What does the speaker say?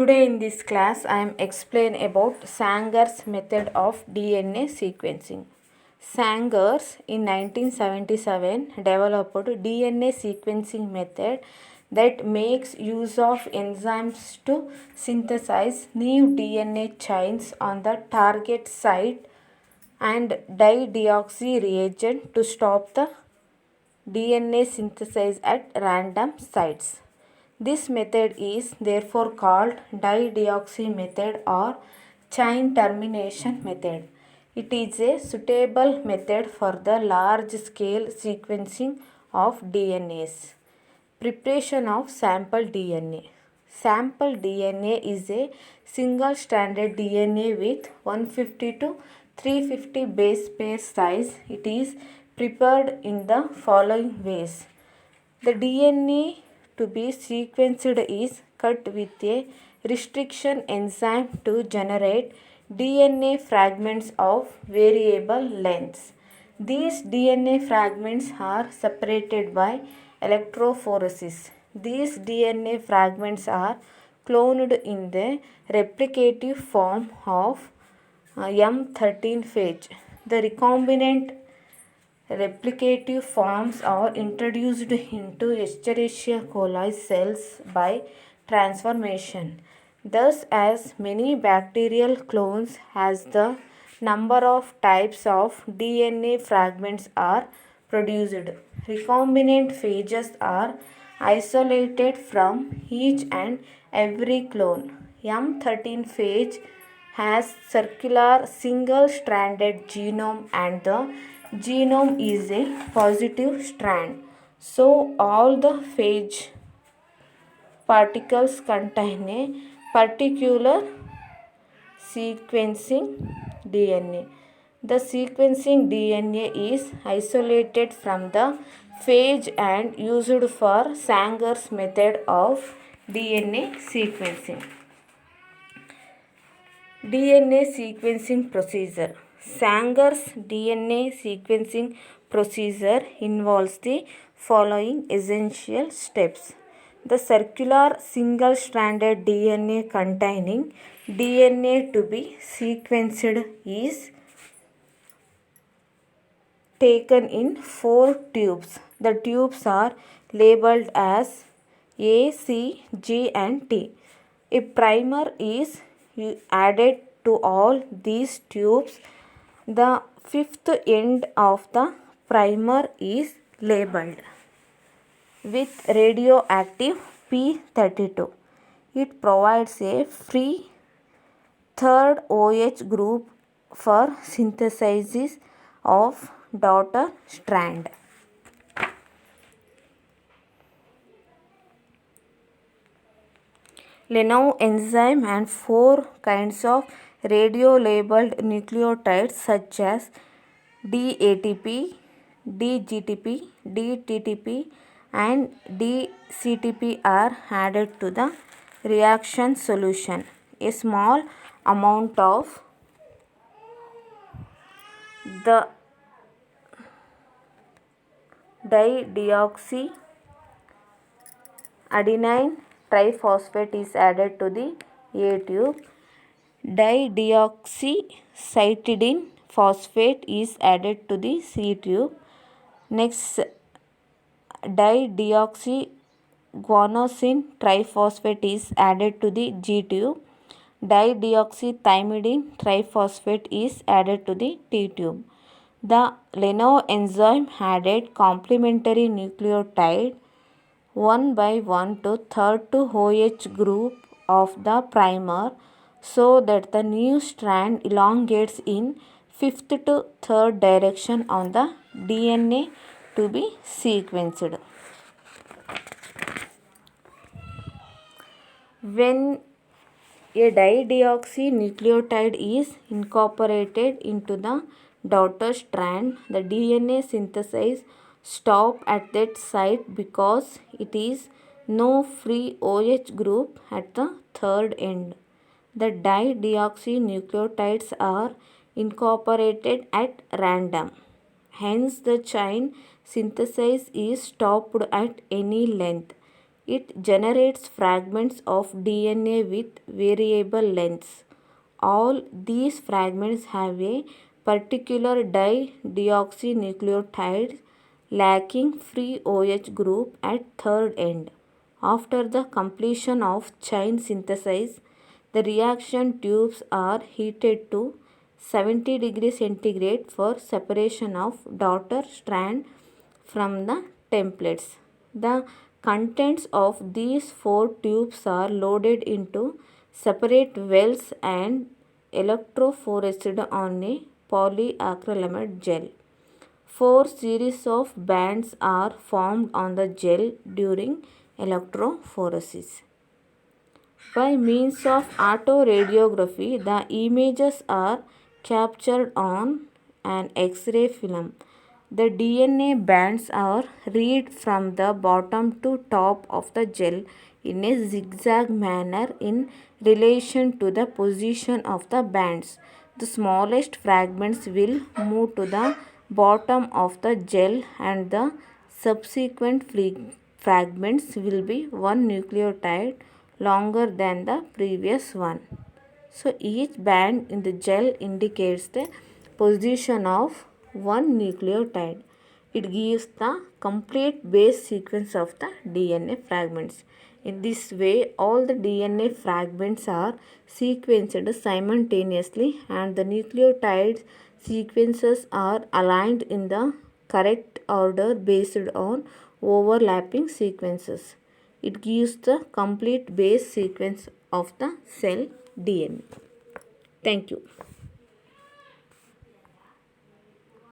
Today in this class I am explain about Sanger's method of DNA sequencing. Sanger's in 1977 developed DNA sequencing method that makes use of enzymes to synthesize new DNA chains on the target site and dideoxy reagent to stop the DNA synthesis at random sites. This method is therefore called dideoxy method or chain termination method. It is a suitable method for the large scale sequencing of DNAs. Preparation of sample DNA. Sample DNA is a single stranded DNA with 150 to 350 base pair size. It is prepared in the following ways. The DNA to be sequenced is cut with a restriction enzyme to generate DNA fragments of variable lengths. These DNA fragments are separated by electrophoresis. These DNA fragments are cloned in the replicative form of M13 phage. The recombinant replicative forms are introduced into Escherichia coli cells by transformation. Thus, as many bacterial clones as the number of types of DNA fragments are produced, recombinant phages are isolated from each and every clone. M13 phage has circular single-stranded genome and the genome is a positive strand. So all the phage particles contain a particular sequencing DNA. The sequencing DNA is isolated from the phage and used for Sanger's method of DNA sequencing. DNA sequencing procedure. Sanger's DNA sequencing procedure involves the following essential steps. The circular single-stranded DNA containing DNA to be sequenced is taken in 4 tubes. The tubes are labeled as A, C, G and T. A primer is added to all these tubes. The fifth end of the primer is labeled with radioactive P32. It provides a free third OH group for synthesis of daughter strand. Lenau enzyme and 4 kinds of radio-labeled nucleotides such as DATP, DGTP, DTTP and DCTP are added to the reaction solution. A small amount of the dideoxy adenine triphosphate is added to the A tube. Dideoxycytidine phosphate is added to the C tube. Next, dideoxyguanosine triphosphate is added to the G tube. Dideoxythymidine triphosphate is added to the T tube. The Lenau enzyme added complementary nucleotide 1 by 1 to third to OH group of the primer so that the new strand elongates in fifth to third direction on the DNA to be sequenced. When a dideoxynucleotide is incorporated into the daughter strand, the DNA synthesis stops at that site because it is no free OH group at the third end. The dideoxynucleotides are incorporated at random. Hence, the chain synthesis is stopped at any length. It generates fragments of DNA with variable lengths. All these fragments have a particular deoxynucleotide lacking free OH group at third end. After the completion of chain synthesis, the reaction tubes are heated to 70 degrees centigrade for separation of daughter strand from the templates. The contents of these four tubes are loaded into separate wells and electrophoresed on a polyacrylamide gel. Four series of bands are formed on the gel during electrophoresis. By means of autoradiography, the images are captured on an X-ray film. The DNA bands are read from the bottom to top of the gel in a zigzag manner in relation to the position of the bands. The smallest fragments will move to the bottom of the gel and the subsequent fragments will be one nucleotide longer than the previous one. So each band in the gel indicates the position of one nucleotide. It gives the complete base sequence of the DNA fragments. In this way, all the DNA fragments are sequenced simultaneously and the nucleotide sequences are aligned in the correct order based on overlapping sequences. It gives the complete base sequence of the cell DNA. Thank you.